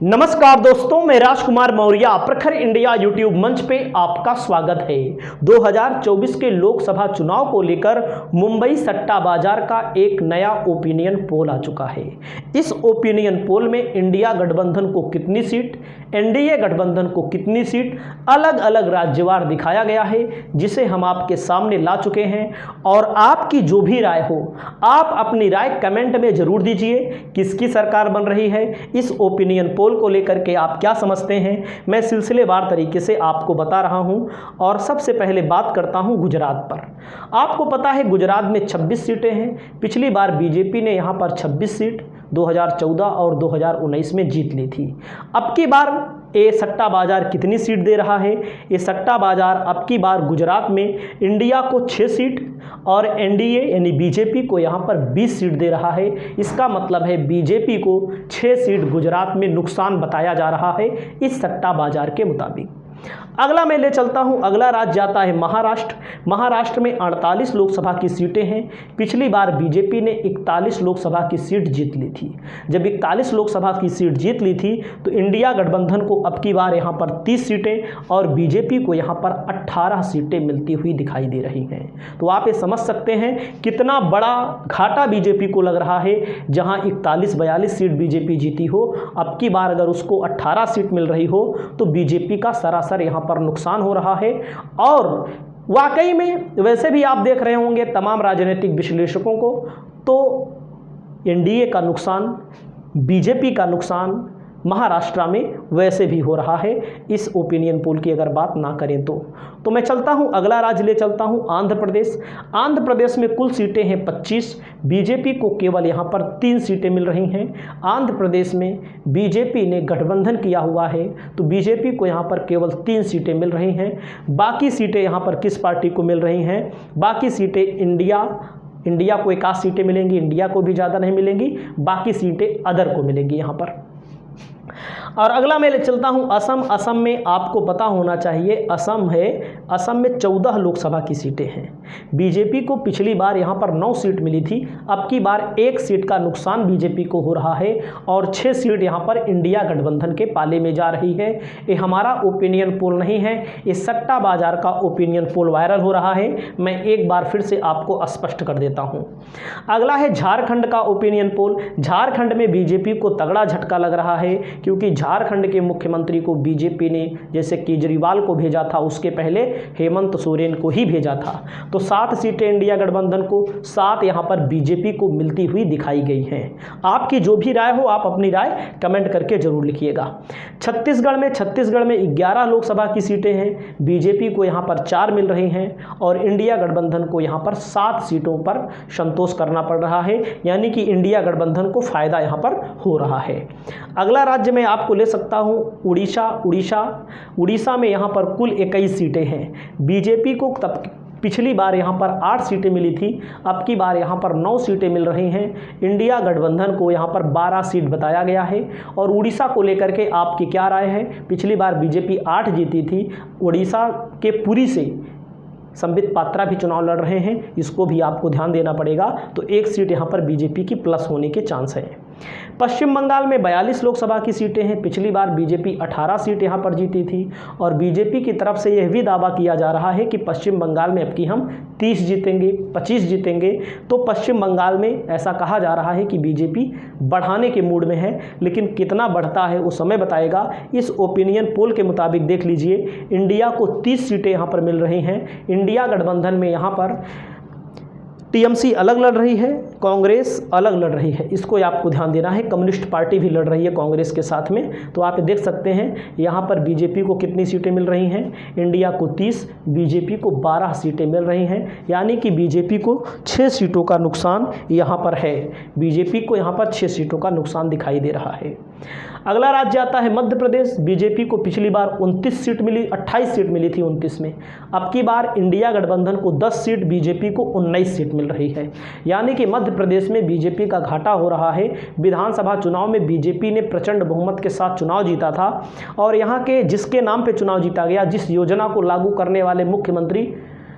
नमस्कार दोस्तों, मैं राजकुमार मौर्य प्रखर इंडिया यूट्यूब मंच पे आपका स्वागत है। 2024 के लोकसभा चुनाव को लेकर मुंबई सट्टा बाजार का एक नया ओपिनियन पोल आ चुका है। इस ओपिनियन पोल में इंडिया गठबंधन को कितनी सीट, एनडीए गठबंधन को कितनी सीट अलग अलग राज्यवार दिखाया गया है, जिसे हम आपके सामने ला चुके हैं। और आपकी जो भी राय हो, आप अपनी राय कमेंट में जरूर दीजिए। किसकी सरकार बन रही है, इस ओपिनियन पोल को लेकर के आप क्या समझते हैं, मैं सिलसिलेवार तरीके से आपको बता रहा हूं। और सबसे पहले बात करता हूं गुजरात पर। आपको पता है गुजरात में 26 सीटें हैं। पिछली बार बीजेपी ने यहां पर 26 सीट 2014 और 2019 में जीत ली थी। अब की बार ये सट्टा बाजार कितनी सीट दे रहा है? ये सट्टा बाजार अब की बार गुजरात में इंडिया को 6 सीट और एनडीए यानी बीजेपी को यहाँ पर 20 सीट दे रहा है। इसका मतलब है बीजेपी को 6 सीट गुजरात में नुकसान बताया जा रहा है इस सट्टा बाजार के मुताबिक। अगला मैं ले चलता हूं, अगला राज्य आता है महाराष्ट्र। महाराष्ट्र में 48 लोकसभा की सीटें हैं। पिछली बार बीजेपी ने 41 लोकसभा की सीट जीत ली थी। जब 41 लोकसभा की सीट जीत ली थी तो इंडिया गठबंधन को अब की बार यहां पर 30 सीटें और बीजेपी को यहां पर 18 सीटें मिलती हुई दिखाई दे रही हैं। तो आप ये समझ सकते हैं कितना बड़ा घाटा बीजेपी को लग रहा है। जहां 41-42 सीट बीजेपी जीती हो, अब की बार अगर उसको 18 सीट मिल रही हो तो बीजेपी का सरासर यहां पर नुकसान हो रहा है। और वाकई में वैसे भी आप देख रहे होंगे तमाम राजनीतिक विश्लेषकों को, तो एनडीए का नुकसान, बीजेपी का नुकसान महाराष्ट्र में वैसे भी हो रहा है। इस ओपिनियन पोल की अगर बात ना करें तो मैं चलता हूं, अगला राज्य ले चलता हूं आंध्र प्रदेश। आंध्र प्रदेश में कुल सीटें हैं 25। बीजेपी को केवल यहां पर 3 सीटें मिल रही हैं। आंध्र प्रदेश में बीजेपी ने गठबंधन किया हुआ है तो बीजेपी को यहां पर केवल 3 सीटें मिल रही हैं। बाकी सीटें यहां पर किस पार्टी को मिल रही हैं? बाकी सीटें इंडिया को 1 सीटें मिलेंगी, इंडिया को भी ज़्यादा नहीं मिलेंगी। बाकी सीटें अदर को मिलेंगी यहाँ पर। और अगला मैं ले चलता हूं असम। असम में आपको पता होना चाहिए असम में 14 लोकसभा की सीटें हैं। बीजेपी को पिछली बार यहां पर 9 सीट मिली थी। अब की बार 1 सीट का नुकसान बीजेपी को हो रहा है और 6 सीट यहां पर इंडिया गठबंधन के पाले में जा रही है। ये हमारा ओपिनियन पोल नहीं है, ये सट्टा बाजार का ओपिनियन पोल वायरल हो रहा है। मैं एक बार फिर से आपको स्पष्ट कर देता हूं। अगला है झारखंड का ओपिनियन पोल। झारखंड में बीजेपी को तगड़ा झटका लग रहा है क्योंकि झारखंड के मुख्यमंत्री को बीजेपी ने जैसे केजरीवाल को भेजा था, उसके पहले हेमंत सोरेन को ही भेजा था। तो 7 सीटें इंडिया गठबंधन को, 7 यहां पर बीजेपी को मिलती हुई दिखाई गई हैं। आपकी जो भी राय हो, आप अपनी राय कमेंट करके जरूर लिखिएगा। छत्तीसगढ़ में 11 लोकसभा की सीटें हैं। बीजेपी को यहां पर 4 मिल रही हैं और इंडिया गठबंधन को यहां पर 7 सीटों पर संतोष करना पड़ रहा है, यानी कि इंडिया गठबंधन को फायदा यहां पर हो रहा है। अगला राज्य में आपको ले सकता हूं उड़ीसा में यहां पर कुल 21 सीटें हैं। बीजेपी को तब पिछली बार यहां पर 8 सीटें मिली थी, अब की बार यहां पर 9 सीटें मिल रही हैं। इंडिया गठबंधन को यहां पर 12 सीट बताया गया है। और उड़ीसा को लेकर के आपकी क्या राय है? पिछली बार बीजेपी 8 जीती थी। उड़ीसा के पुरी से संबित पात्रा भी चुनाव लड़ रहे हैं, इसको भी आपको ध्यान देना पड़ेगा। तो 1 सीट यहाँ पर बीजेपी की प्लस होने के चांस है। पश्चिम बंगाल में 42 लोकसभा की सीटें हैं। पिछली बार बीजेपी 18 सीट यहाँ पर जीती थी और बीजेपी की तरफ से यह भी दावा किया जा रहा है कि पश्चिम बंगाल में अब की हम 30 जीतेंगे, 25 जीतेंगे। तो पश्चिम बंगाल में ऐसा कहा जा रहा है कि बीजेपी बढ़ाने के मूड में है, लेकिन कितना बढ़ता है वो समय बताएगा। इस ओपिनियन पोल के मुताबिक देख लीजिए, इंडिया को 30 सीटें यहाँ पर मिल रही हैं। इंडिया गठबंधन में यहाँ पर टीएमसी अलग लड़ रही है, कांग्रेस अलग लड़ रही है, इसको आपको ध्यान देना है। कम्युनिस्ट पार्टी भी लड़ रही है कांग्रेस के साथ में। तो आप देख सकते हैं यहाँ पर बीजेपी को कितनी सीटें मिल रही हैं? इंडिया को 30, बीजेपी को 12 सीटें मिल रही हैं, यानी कि बीजेपी को 6 सीटों का नुकसान यहाँ पर है। बीजेपी को यहाँ पर 6 सीटों का नुकसान दिखाई दे रहा है। अगला राज्य आता है मध्य प्रदेश। बीजेपी को पिछली बार 29 सीट मिली, 28 सीट मिली थी 29 में। अब की बार इंडिया गठबंधन को 10 सीट, बीजेपी को 19 सीट मिल रही है, यानी कि मध्य प्रदेश में बीजेपी का घाटा हो रहा है। विधानसभा चुनाव में बीजेपी ने प्रचंड बहुमत के साथ चुनाव जीता था और यहाँ के जिसके नाम पे चुनाव जीता गया, जिस योजना को लागू करने वाले मुख्यमंत्री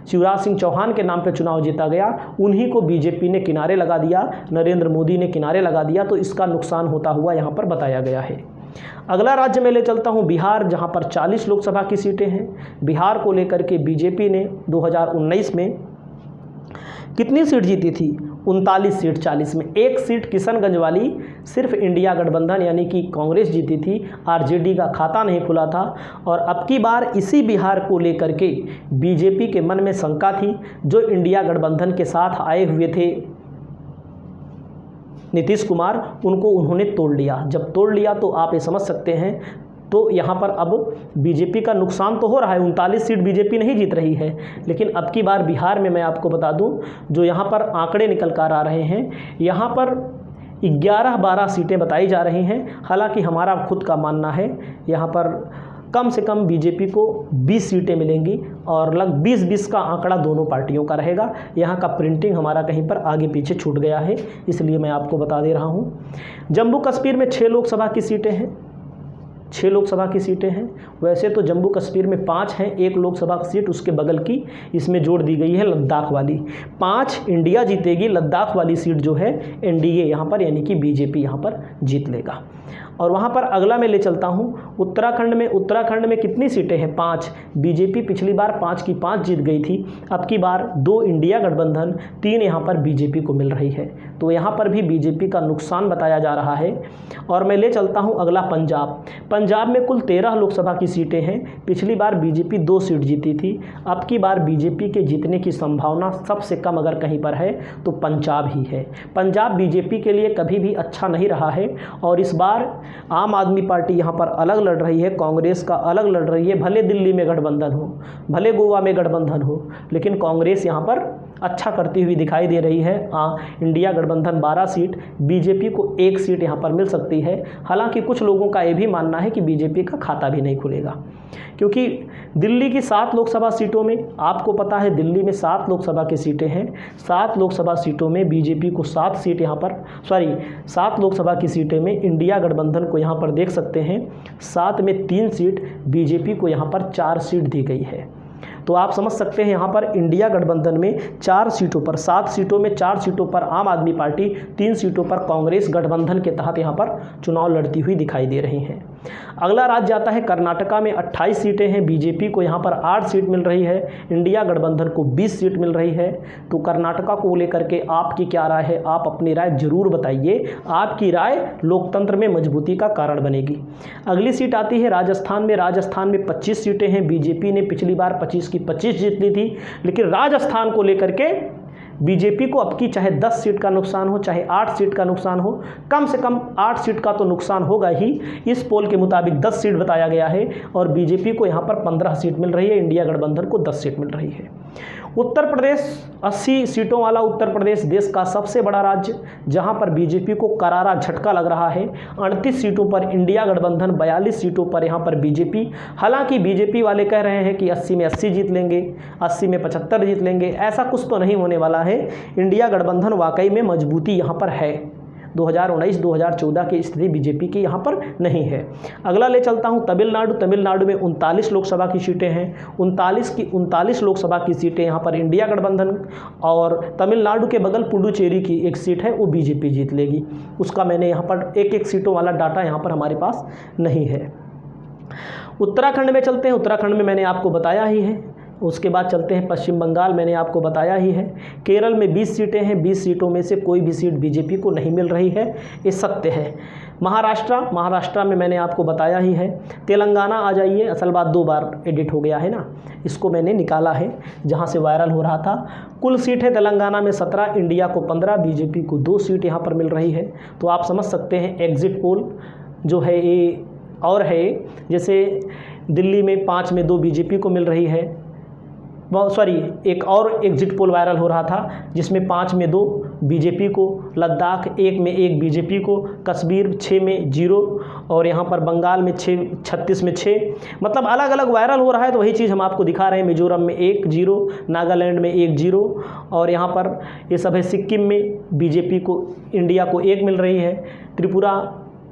शिवराज सिंह चौहान के नाम पे चुनाव जीता गया, उन्हीं को बीजेपी ने किनारे लगा दिया, नरेंद्र मोदी ने किनारे लगा दिया। तो इसका नुकसान होता हुआ यहाँ पर बताया गया है। अगला राज्य में ले चलता हूं बिहार, जहां पर 40 लोकसभा की सीटें हैं। बिहार को लेकर के बीजेपी ने 2019 में कितनी सीट जीती थी? 39 सीट 40 में। एक सीट किशनगंज वाली सिर्फ इंडिया गठबंधन यानी कि कांग्रेस जीती थी, आरजेडी का खाता नहीं खुला था। और अब की बार इसी बिहार को लेकर के बीजेपी के मन में शंका थी। जो इंडिया गठबंधन के साथ आए हुए थे नीतीश कुमार, उनको उन्होंने तोड़ लिया। जब तोड़ लिया तो आप ये समझ सकते हैं, तो यहाँ पर अब बीजेपी का नुकसान तो हो रहा है। 39 सीट बीजेपी नहीं जीत रही है, लेकिन अब की बार बिहार में मैं आपको बता दूं, जो यहाँ पर आंकड़े निकल कर आ रहे हैं, यहाँ पर 11-12 सीटें बताई जा रही हैं। हालांकि हमारा खुद का मानना है यहाँ पर कम से कम बीजेपी को 20 सीटें मिलेंगी और लगभग 20-20 का आंकड़ा दोनों पार्टियों का रहेगा। यहाँ का प्रिंटिंग हमारा कहीं पर आगे पीछे छूट गया है, इसलिए मैं आपको बता दे रहा हूँ। जम्मू कश्मीर में 6 लोकसभा की सीटें हैं, 6 लोकसभा की सीटें हैं। वैसे तो जम्मू कश्मीर में 5 हैं, 1 लोकसभा की सीट उसके बगल की इसमें जोड़ दी गई है लद्दाख वाली। 5 इंडिया जीतेगी, लद्दाख वाली सीट जो है एनडीए यहाँ पर यानी कि बीजेपी यहाँ पर जीत लेगा। और वहाँ पर अगला मैं ले चलता हूँ उत्तराखंड में। उत्तराखंड में कितनी सीटें हैं? 5। बीजेपी पिछली बार 5 की 5 जीत गई थी, अब की बार 2 इंडिया गठबंधन, 3 यहाँ पर बीजेपी को मिल रही है। तो यहाँ पर भी बीजेपी का नुकसान बताया जा रहा है। और मैं ले चलता हूँ अगला पंजाब। पंजाब में कुल 13 लोकसभा की सीटें हैं। पिछली बार बीजेपी 2 सीट जीती थी, अब की बार बीजेपी के जीतने की संभावना सबसे कम अगर कहीं पर है तो पंजाब ही है। पंजाब बीजेपी के लिए कभी भी अच्छा नहीं रहा है और इस बार आम आदमी पार्टी यहाँ पर अलग लड़ रही है, कांग्रेस का अलग लड़ रही है। भले दिल्ली में गठबंधन हो, भले गोवा में गठबंधन हो, लेकिन कांग्रेस यहाँ पर अच्छा करती हुई दिखाई दे रही है। इंडिया गठबंधन 12 सीट, बीजेपी को 1 सीट यहाँ पर मिल सकती है। हालांकि कुछ लोगों का ये भी मानना है कि बीजेपी का खाता भी नहीं खुलेगा, क्योंकि दिल्ली की 7 लोकसभा सीटों में, आपको पता है दिल्ली में 7 लोकसभा की सीटें हैं। 7 लोकसभा सीटों में बीजेपी को 7 सीट यहाँ पर 7 लोकसभा की सीटें में इंडिया गठबंधन को यहाँ पर देख सकते हैं 7 में 3 सीट, बीजेपी को यहाँ पर 4 सीट दी गई है। तो आप समझ सकते हैं यहाँ पर इंडिया गठबंधन में 4 सीटों पर, 7 सीटों में 4 सीटों पर आम आदमी पार्टी, 3 सीटों पर कांग्रेस गठबंधन के तहत यहाँ पर चुनाव लड़ती हुई दिखाई दे रही हैं। अगला राज्य आता है कर्नाटका में। 28 सीटें हैं, बीजेपी को यहाँ पर 8 सीट मिल रही है, इंडिया गठबंधन को 20 सीट मिल रही है। तो कर्नाटका को लेकर के आपकी क्या राय है? आप अपनी राय जरूर बताइए, आपकी राय लोकतंत्र में मजबूती का कारण बनेगी। अगली सीट आती है राजस्थान में। राजस्थान में 25 सीटें हैं, बीजेपी ने पिछली बार 25 की 25 जीत ली थी, लेकिन राजस्थान को लेकर के बीजेपी को अब की चाहे 10 सीट का नुकसान हो, चाहे 8 सीट का नुकसान हो, कम से कम 8 सीट का तो नुकसान होगा ही। इस पोल के मुताबिक 10 सीट बताया गया है और बीजेपी को यहाँ पर 15 सीट मिल रही है, इंडिया गठबंधन को 10 सीट मिल रही है। उत्तर प्रदेश, 80 सीटों वाला उत्तर प्रदेश देश का सबसे बड़ा राज्य, जहां पर बीजेपी को करारा झटका लग रहा है। 38 सीटों पर इंडिया गठबंधन, 42 सीटों पर यहां पर बीजेपी। हालांकि बीजेपी वाले कह रहे हैं कि 80 में 80 जीत लेंगे, 80 में 75 जीत लेंगे, ऐसा कुछ तो नहीं होने वाला है। इंडिया गठबंधन वाकई में मजबूती यहाँ पर है। 2019-2014 की स्थिति बीजेपी की यहाँ पर नहीं है। अगला ले चलता हूँ तमिलनाडु। तमिलनाडु में 39 लोकसभा की सीटें हैं। 39 लोकसभा की सीटें यहाँ पर इंडिया गठबंधन, और तमिलनाडु के बगल पुडुचेरी की एक सीट है वो बीजेपी जीत लेगी। उसका मैंने यहाँ पर एक सीटों वाला डाटा यहाँ पर हमारे पास नहीं है। उत्तराखंड में चलते हैं। उत्तराखंड में मैंने आपको बताया ही है। उसके बाद चलते हैं पश्चिम बंगाल, मैंने आपको बताया ही है। केरल में 20 सीटें हैं, 20 सीटों में से कोई भी सीट बीजेपी को नहीं मिल रही है, ये सत्य है। महाराष्ट्र में मैंने आपको बताया ही है। तेलंगाना आ जाइए, असल बात 2 बार एडिट हो गया है ना, इसको मैंने निकाला है जहां से वायरल हो रहा था। कुल सीट है तेलंगाना में 17, इंडिया को 15, बीजेपी को 2 सीट यहाँ पर मिल रही है। तो आप समझ सकते हैं एग्जिट पोल जो है ये और है, जैसे दिल्ली में 5 में 2 बीजेपी को मिल रही है, एक और एग्जिट पोल वायरल हो रहा था जिसमें 5 में 2 बीजेपी को, लद्दाख 1 में 1 बीजेपी को, कश्मीर 6 में 0 और यहाँ पर बंगाल में 36 में 6, मतलब अलग अलग वायरल हो रहा है। तो वही चीज़ हम आपको दिखा रहे हैं। मिजोरम में 1-0, नागालैंड में 1-0 और यहाँ पर ये सब है। सिक्किम में बीजेपी को, इंडिया को 1 मिल रही है। त्रिपुरा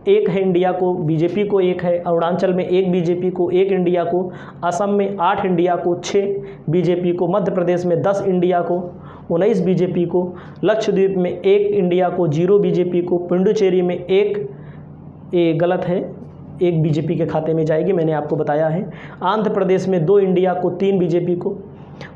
1 है, इंडिया को, बीजेपी को 1 है। अरुणाचल में 1 बीजेपी को, 1 इंडिया को। असम में 8 इंडिया को, 6 बीजेपी को। मध्य प्रदेश में 10 इंडिया को, 19 बीजेपी को। लक्षद्वीप में 1 इंडिया को, 0 बीजेपी को। पुडुचेरी में 1, ये गलत है, 1 बीजेपी के खाते में जाएगी, मैंने आपको बताया है। आंध्र प्रदेश में 2 इंडिया को, 3 बीजेपी को।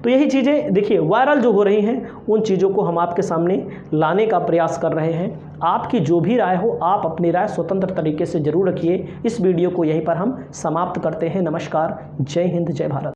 तो यही चीज़ें देखिए वायरल जो हो रही हैं, उन चीज़ों को हम आपके सामने लाने का प्रयास कर रहे हैं। आपकी जो भी राय हो, आप अपनी राय स्वतंत्र तरीके से जरूर रखिए। इस वीडियो को यहीं पर हम समाप्त करते हैं। नमस्कार, जय हिंद, जय भारत।